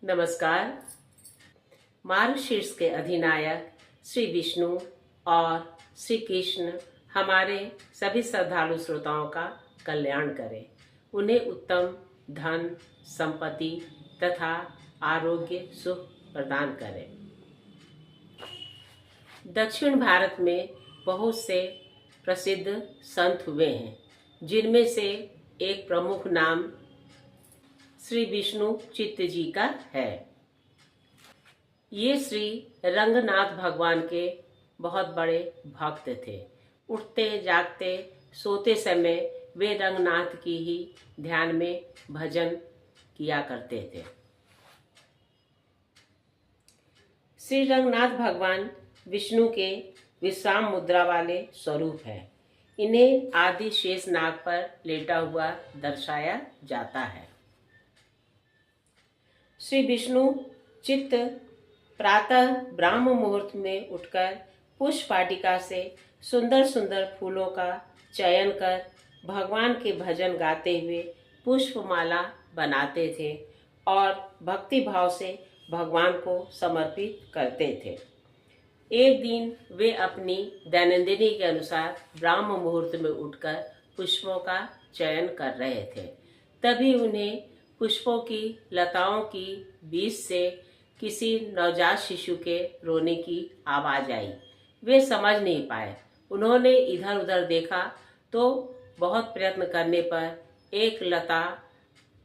नमस्कार। मार्गशीर्ष के अधिनायक श्री विष्णु और श्री कृष्ण हमारे सभी श्रद्धालु श्रोताओं का कल्याण करें, उन्हें उत्तम धन, संपत्ति तथा आरोग्य सुख प्रदान करें। दक्षिण भारत में बहुत से प्रसिद्ध संत हुए हैं, जिनमें से एक प्रमुख नाम श्री विष्णु चित्त जी का है। ये श्री रंगनाथ भगवान के बहुत बड़े भक्त थे। उठते जागते सोते समय वे रंगनाथ की ही ध्यान में भजन किया करते थे। श्री रंगनाथ भगवान विष्णु के विश्राम मुद्रा वाले स्वरूप है। इन्हें आदि शेष नाग पर लेटा हुआ दर्शाया जाता है। श्री विष्णु चित्त प्रातः ब्राह्म मुहूर्त में उठकर पुष्प वाटिका से सुंदर सुंदर फूलों का चयन कर भगवान के भजन गाते हुए पुष्पमाला बनाते थे और भक्ति भाव से भगवान को समर्पित करते थे। एक दिन वे अपनी दैनंदिनी के अनुसार ब्राह्म मुहूर्त में उठकर पुष्पों का चयन कर रहे थे। तभी उन्हें पुष्पों की लताओं की बीच से किसी नवजात शिशु के रोने की आवाज आई। वे समझ नहीं पाए। उन्होंने इधर उधर देखा तो बहुत प्रयत्न करने पर एक लता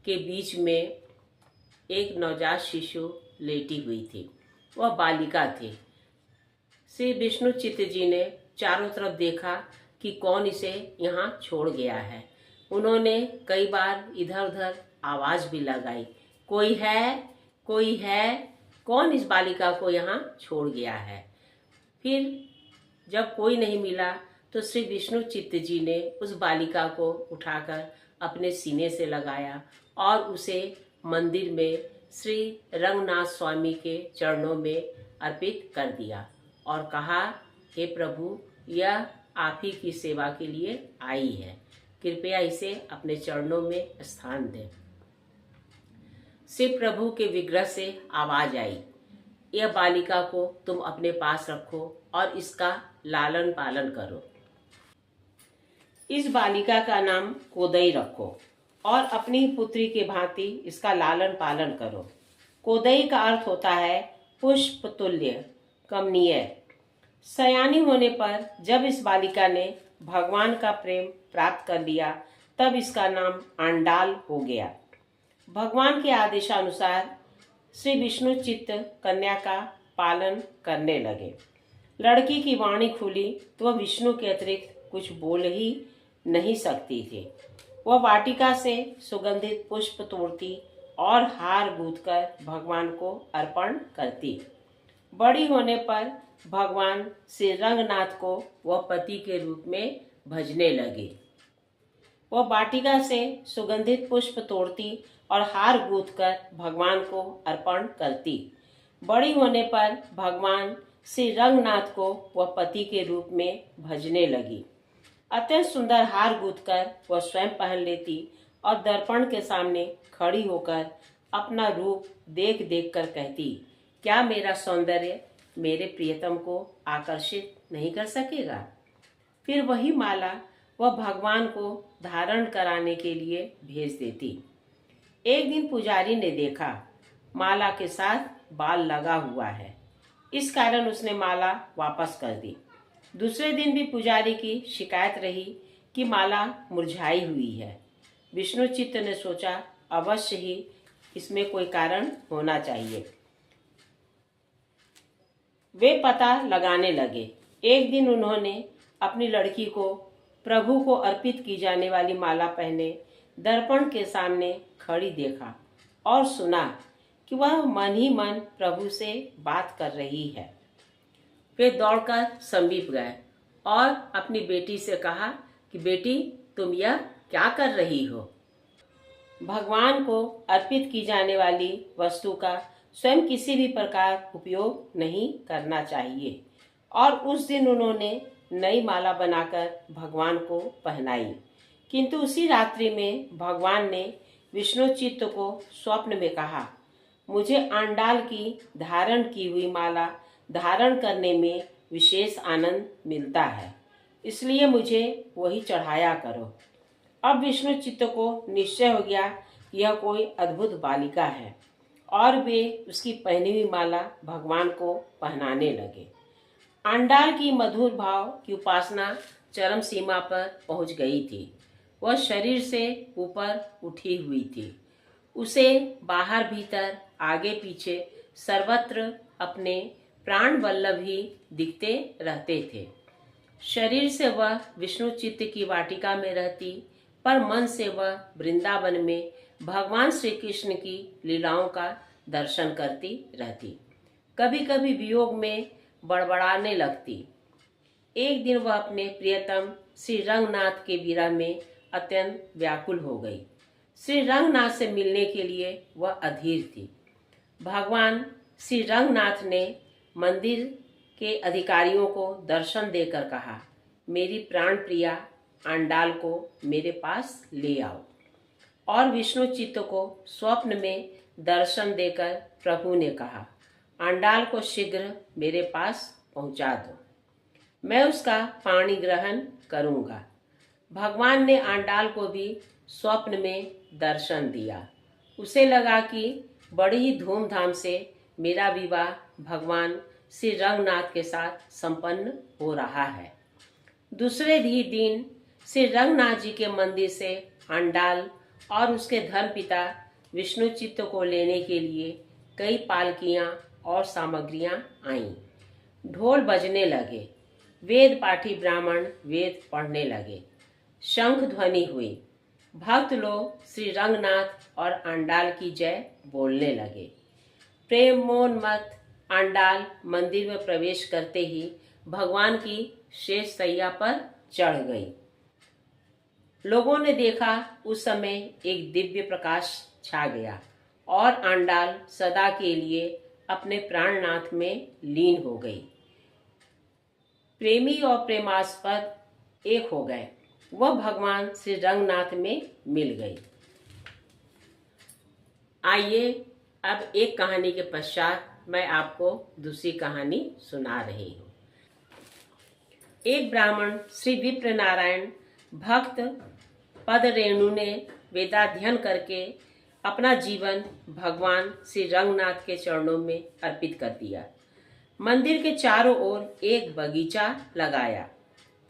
के बीच में एक नवजात शिशु लेटी हुई थी। वह बालिका थी। श्री विष्णु चित्त जी ने चारों तरफ देखा कि कौन इसे यहाँ छोड़ गया है। उन्होंने कई बार इधर उधर आवाज भी लगाई, कोई है, कोई है, कौन इस बालिका को यहाँ छोड़ गया है। फिर जब कोई नहीं मिला तो श्री विष्णु चित्त जी ने उस बालिका को उठाकर अपने सीने से लगाया और उसे मंदिर में श्री रंगनाथ स्वामी के चरणों में अर्पित कर दिया और कहा, हे प्रभु, यह आप ही की सेवा के लिए आई है, कृपया इसे अपने चरणों में स्थान दें। शिव प्रभु के विग्रह से आवाज आई, यह बालिका को तुम अपने पास रखो और इसका लालन पालन करो। इस बालिका का नाम कोदई रखो और अपनी पुत्री के भांति इसका लालन पालन करो। कोदई का अर्थ होता है पुष्प तुल्य, कमनीय। सयानी होने पर जब इस बालिका ने भगवान का प्रेम प्राप्त कर लिया तब इसका नाम आंडाल हो गया। भगवान के आदेशानुसार श्री विष्णु चित्त कन्या का पालन करने लगे। लड़की की वाणी खुली तो वह विष्णु के अतिरिक्त कुछ बोल ही नहीं सकती थी। वह वाटिका से सुगंधित पुष्प तोड़ती और हार गूंथकर भगवान को अर्पण करती। बड़ी होने पर भगवान श्री रंगनाथ को वह पति के रूप में भजने लगी। वह वाटिका से सुगंधित पुष्प तोड़ती और हार गूंथकर भगवान को अर्पण करती। बड़ी होने पर भगवान श्री रंगनाथ को वह पति के रूप में भजने लगी। अत्यंत सुंदर हार गूंथकर वह स्वयं पहन लेती और दर्पण के सामने खड़ी होकर अपना रूप देख देख कर कहती, क्या मेरा सौंदर्य मेरे प्रियतम को आकर्षित नहीं कर सकेगा। फिर वही माला वह भगवान को धारण कराने के लिए भेज देती। एक दिन पुजारी ने देखा माला के साथ बाल लगा हुआ है, इस कारण उसने माला वापस कर दी। दूसरे दिन भी पुजारी की शिकायत रही कि माला मुरझाई हुई है। विष्णु चित्त ने सोचा, अवश्य ही इसमें कोई कारण होना चाहिए। वे पता लगाने लगे। एक दिन उन्होंने अपनी लड़की को प्रभु को अर्पित की जाने वाली माला पहने दर्पण के सामने खड़ी देखा और सुना कि वह मन ही मन प्रभु से बात कर रही है। वे दौड़कर समीप गए और अपनी बेटी से कहा कि बेटी, तुम यह क्या कर रही हो। भगवान को अर्पित की जाने वाली वस्तु का स्वयं किसी भी प्रकार उपयोग नहीं करना चाहिए। और उस दिन उन्होंने नई माला बनाकर भगवान को पहनाई। किंतु उसी रात्रि में भगवान ने विष्णु चित्त को स्वप्न में कहा, मुझे आंडाल की धारण की हुई माला धारण करने में विशेष आनंद मिलता है, इसलिए मुझे वही चढ़ाया करो। अब विष्णु चित्त को निश्चय हो गया कि यह कोई अद्भुत बालिका है और वे उसकी पहनी हुई माला भगवान को पहनाने लगे। आंडाल की मधुर भाव की उपासना चरम सीमा पर पहुंच गई थी। वह शरीर से ऊपर उठी हुई थी। उसे बाहर भीतर आगे पीछे सर्वत्र अपने प्राण वल्लभ ही दिखते रहते थे। शरीर से वह विष्णु चित्त की वाटिका में रहती, पर मन से वह वृंदावन में भगवान श्री कृष्ण की लीलाओं का दर्शन करती रहती। कभी कभी वियोग में बड़बड़ाने लगती। एक दिन वह अपने प्रियतम श्री रंगनाथ के विरह में अत्यंत व्याकुल हो गई। श्री रंगनाथ से मिलने के लिए वह अधीर थी। भगवान श्री रंगनाथ ने मंदिर के अधिकारियों को दर्शन देकर कहा, मेरी प्राण प्रिया आंडाल को मेरे पास ले आओ। और विष्णु चित्त को स्वप्न में दर्शन देकर प्रभु ने कहा, आंडाल को शीघ्र मेरे पास पहुंचा दो, मैं उसका पाणी ग्रहण करूंगा। भगवान ने आंडाल को भी स्वप्न में दर्शन दिया। उसे लगा कि बड़ी ही धूमधाम से मेरा विवाह भगवान श्री रंगनाथ के साथ संपन्न हो रहा है। दूसरे ही दिन श्री रंगनाथ जी के मंदिर से आंडाल और उसके धर्मपिता विष्णु चित्त को लेने के लिए कई पालकियां और सामग्रियां आईं। ढोल बजने लगे, वेद पाठी ब्राह्मण वेद पढ़ने लगे, शंख ध्वनि हुई। भक्त लोग श्री रंगनाथ और आंडाल की जय बोलने लगे। प्रेमोन्मत्त आंडाल मंदिर में प्रवेश करते ही भगवान की शेष सैया पर चढ़ गई। लोगों ने देखा उस समय एक दिव्य प्रकाश छा गया और आंडाल सदा के लिए अपने प्राणनाथ में लीन हो गई। प्रेमी और प्रेमास्पद एक हो गए। वह भगवान श्री रंगनाथ में मिल गई। आइए अब एक कहानी के पश्चात मैं आपको दूसरी कहानी सुना रही हूँ। एक ब्राह्मण श्री विप्र नारायण भक्त पद रेणु ने वेदाध्ययन करके अपना जीवन भगवान श्री रंगनाथ के चरणों में अर्पित कर दिया। मंदिर के चारों ओर एक बगीचा लगाया।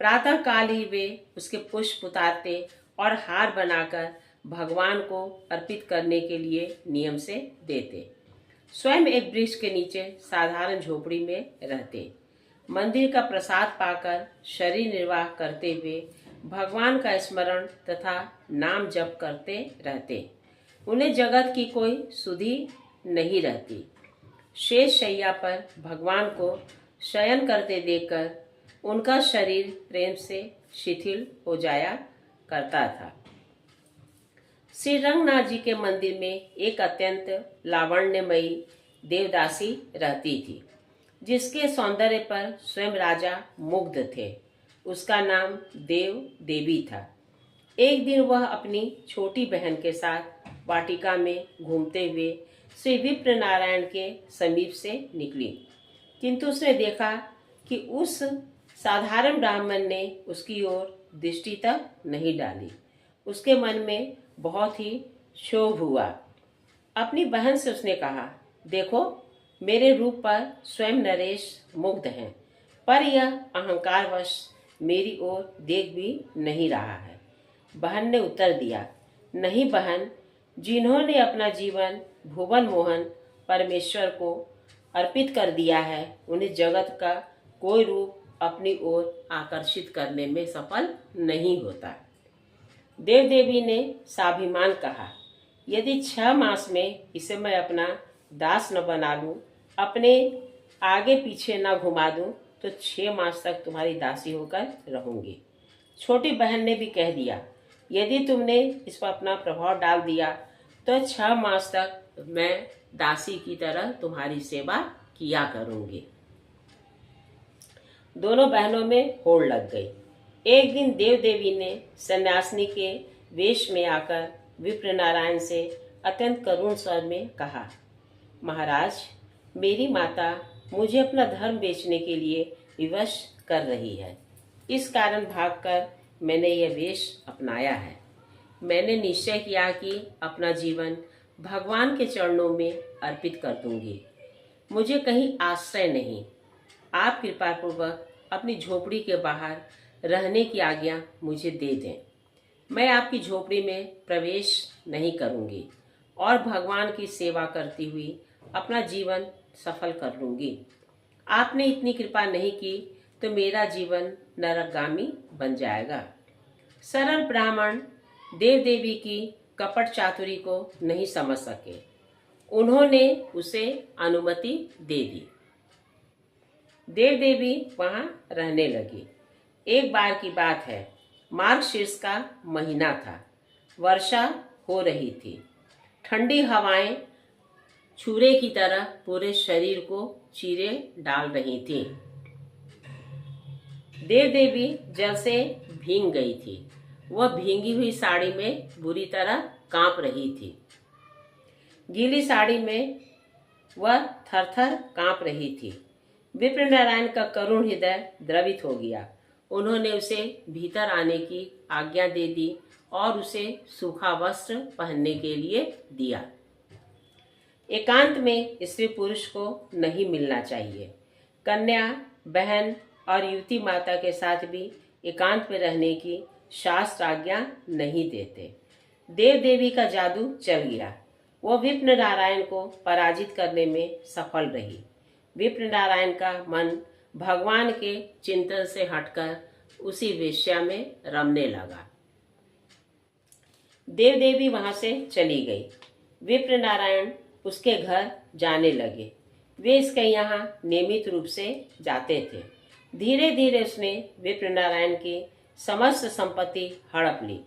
प्रातः काल ही वे उसके पुष्प उतारते और हार बनाकर भगवान को अर्पित करने के लिए नियम से देते। स्वयं एक वृक्ष के नीचे साधारण झोपड़ी में रहते। मंदिर का प्रसाद पाकर शरीर निर्वाह करते हुए भगवान का स्मरण तथा नाम जप करते रहते। उन्हें जगत की कोई सुधि नहीं रहती। शेष शैया पर भगवान को शयन करते देखकर उनका शरीर प्रेम से शिथिल हो जाया करता था। श्री रंगनाथ जी के मंदिर में एक अत्यंत लावण्यमयी देवदासी रहती थी, जिसके सौंदर्य पर स्वयं राजा मुग्ध थे। उसका नाम देव देवी था। एक दिन वह अपनी छोटी बहन के साथ वाटिका में घूमते हुए श्री विप्र नारायण के समीप से निकली, किंतु उसने देखा कि उस साधारण ब्राह्मण ने उसकी ओर दृष्टि तक नहीं डाली। उसके मन में बहुत ही क्षोभ हुआ। अपनी बहन से उसने कहा, देखो, मेरे रूप पर स्वयं नरेश मुग्ध हैं, पर यह अहंकारवश मेरी ओर देख भी नहीं रहा है। बहन ने उत्तर दिया, नहीं बहन, जिन्होंने अपना जीवन भुवन मोहन परमेश्वर को अर्पित कर दिया है, उन्हें जगत का कोई रूप अपनी ओर आकर्षित करने में सफल नहीं होता। देव देवी ने स्वाभिमान कहा, यदि 6 मास में इसे मैं अपना दास न बना लूं, अपने आगे पीछे न घुमा दूं, तो 6 मास तक तुम्हारी दासी होकर रहूंगी। छोटी बहन ने भी कह दिया, यदि तुमने इस पर अपना प्रभाव डाल दिया तो 6 मास तक मैं दासी की तरह तुम्हारी सेवा किया करूंगी। दोनों बहनों में होड़ लग गई। एक दिन देव देवी ने सन्यासिनी के वेश में आकर विप्र नारायण से अत्यंत करुण स्वर में कहा, महाराज, मेरी माता मुझे अपना धर्म बेचने के लिए विवश कर रही है। इस कारण भागकर मैंने यह वेश अपनाया है। मैंने निश्चय किया कि अपना जीवन भगवान के चरणों में अर्पित कर दूंगी। मुझे कहीं आश्रय नहीं। आप कृपा पूर्वक अपनी झोपड़ी के बाहर रहने की आज्ञा मुझे दे दें। मैं आपकी झोपड़ी में प्रवेश नहीं करूंगी और भगवान की सेवा करती हुई अपना जीवन सफल कर लूंगी। आपने इतनी कृपा नहीं की तो मेरा जीवन नरकगामी बन जाएगा। सरल ब्राह्मण देव देवी की कपट चातुरी को नहीं समझ सके। उन्होंने उसे अनुमति दे दी। देव देवी वहां रहने लगी। एक बार की बात है, मार्गशीर्ष का महीना था। वर्षा हो रही थी। ठंडी हवाएं छुरे की तरह पूरे शरीर को चीरे डाल रही थी। देव देवी जल से भीग गई थी। वह भींगी हुई साड़ी में बुरी तरह कांप रही थी। गीली साड़ी में वह थरथर कांप रही थी। विप्र नारायण का करुण हृदय द्रवित हो गया। उन्होंने उसे भीतर आने की आज्ञा दे दी और उसे सूखा वस्त्र पहनने के लिए दिया। एकांत में स्त्री पुरुष को नहीं मिलना चाहिए। कन्या, बहन और युवती माता के साथ भी एकांत में रहने की शास्त्र आज्ञा नहीं देते। देव देवी का जादू चल गया। वह विप्र नारायण को पराजित करने में सफल रही। विप्र नारायण का मन भगवान के चिंतन से हटकर उसी वेश्या में रमने लगा। देव देवी वहां से चली गई। विप्र नारायण उसके घर जाने लगे। वे इसके यहाँ नियमित रूप से जाते थे। धीरे धीरे उसने विप्र नारायण की समस्त संपत्ति हड़प ली।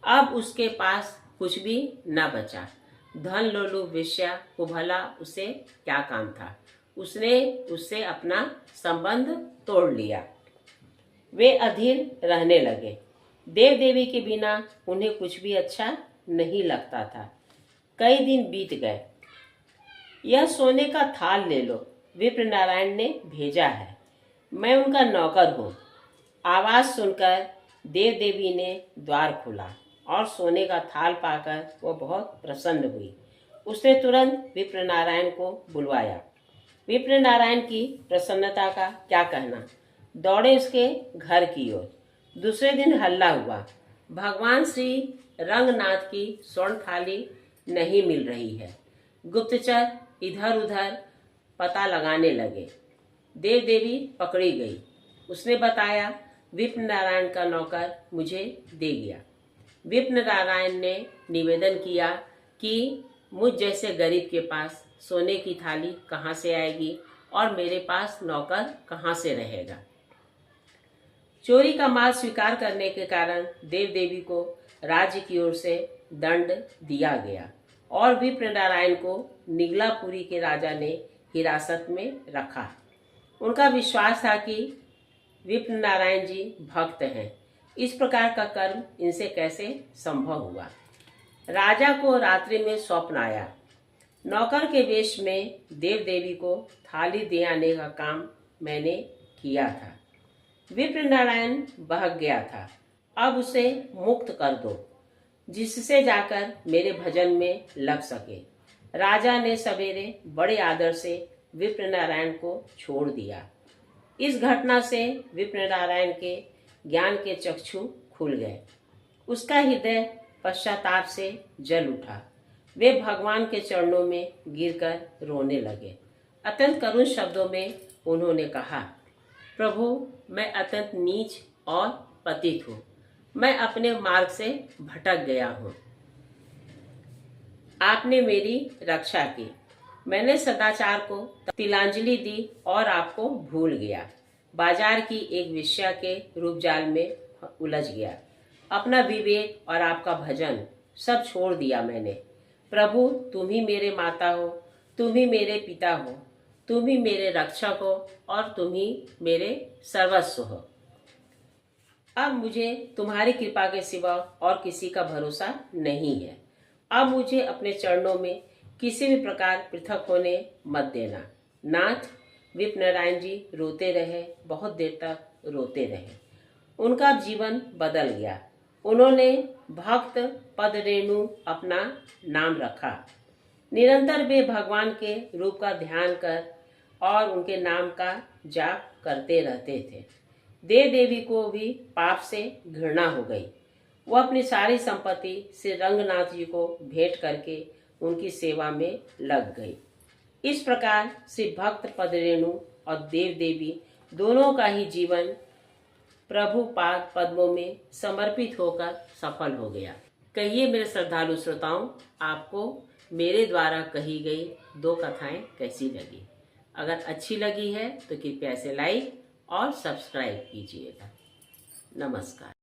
अब उसके पास कुछ भी न बचा। धन लोलु वेश्या को भला उसे क्या काम था। उसने उससे अपना संबंध तोड़ लिया। वे अधीर रहने लगे। देव देवी के बिना उन्हें कुछ भी अच्छा नहीं लगता था। कई दिन बीत गए। यह सोने का थाल ले लो, विप्र नारायण ने भेजा है। मैं उनका नौकर हूँ। आवाज सुनकर देव देवी ने द्वार खोला और सोने का थाल पाकर वह बहुत प्रसन्न हुई। उसने तुरंत विप्र नारायण को बुलवाया। विप्र नारायण की प्रसन्नता का क्या कहना। दौड़े उसके घर की ओर। दूसरे दिन हल्ला हुआ। भगवान श्री रंगनाथ की स्वर्ण थाली नहीं मिल रही है। गुप्तचर इधर उधर पता लगाने लगे। देव देवी पकड़ी गई। उसने बताया, विप्र नारायण का नौकर मुझे दे गया। विप्र नारायण ने निवेदन किया कि मुझ जैसे गरीब के पास सोने की थाली कहाँ से आएगी और मेरे पास नौकर कहाँ से रहेगा। चोरी का माल स्वीकार करने के कारण देव देवी को राज्य की ओर से दंड दिया गया और विप्र नारायण को निगलापुरी के राजा ने हिरासत में रखा। उनका विश्वास था कि विप्र नारायण जी भक्त हैं। इस प्रकार का कर्म इनसे कैसे संभव हुआ। राजा को रात्रि में स्वप्न आया। नौकर के वेश में देव देवी को थाली दे आने का काम मैंने किया था। विप्र नारायण बहक गया था। अब उसे मुक्त कर दो, जिससे जाकर मेरे भजन में लग सके। राजा ने सवेरे बड़े आदर से विप्र नारायण को छोड़ दिया। इस घटना से विप्र नारायण के ज्ञान के चक्षु खुल गए। उसका हृदय पश्चाताप से जल उठा। वे भगवान के चरणों में गिरकर रोने लगे। अत्यंत करुण शब्दों में उन्होंने कहा, प्रभु, मैं अत्यंत नीच और पतित हूँ। मैं अपने मार्ग से भटक गया हूँ। आपने मेरी रक्षा की। मैंने सदाचार को तिलांजलि दी और आपको भूल गया। बाजार की एक वेश्या के रूप जाल में उलझ गया। अपना विवेक और आपका भजन सब छोड़ दिया मैंने। प्रभु, तुम ही मेरे माता हो, तुम ही मेरे पिता हो, तुम ही मेरे रक्षक हो और तुम ही मेरे सर्वस्व हो। अब मुझे तुम्हारी कृपा के सिवा और किसी का भरोसा नहीं है। अब मुझे अपने चरणों में किसी भी प्रकार पृथक होने मत देना। नाथ विप नारायण जी रोते रहे, बहुत देर तक रोते रहे। उनका जीवन बदल गया। उन्होंने भक्त पद रेणु अपना नाम रखा। निरंतर वे भगवान के रूप का ध्यान कर और उनके नाम का जाप करते रहते थे। देव देवी को भी पाप से घृणा हो गई। वह अपनी सारी संपत्ति श्री रंगनाथ जी को भेंट करके उनकी सेवा में लग गई। इस प्रकार श्री भक्त पद रेणु और देव देवी दोनों का ही जीवन प्रभु पाद पद्मों में समर्पित होकर सफल हो गया। कहिए मेरे श्रद्धालु श्रोताओं, आपको मेरे द्वारा कही गई 2 कथाएं कैसी लगी? अगर अच्छी लगी है तो कृपया इसे लाइक और सब्सक्राइब कीजिएगा। नमस्कार।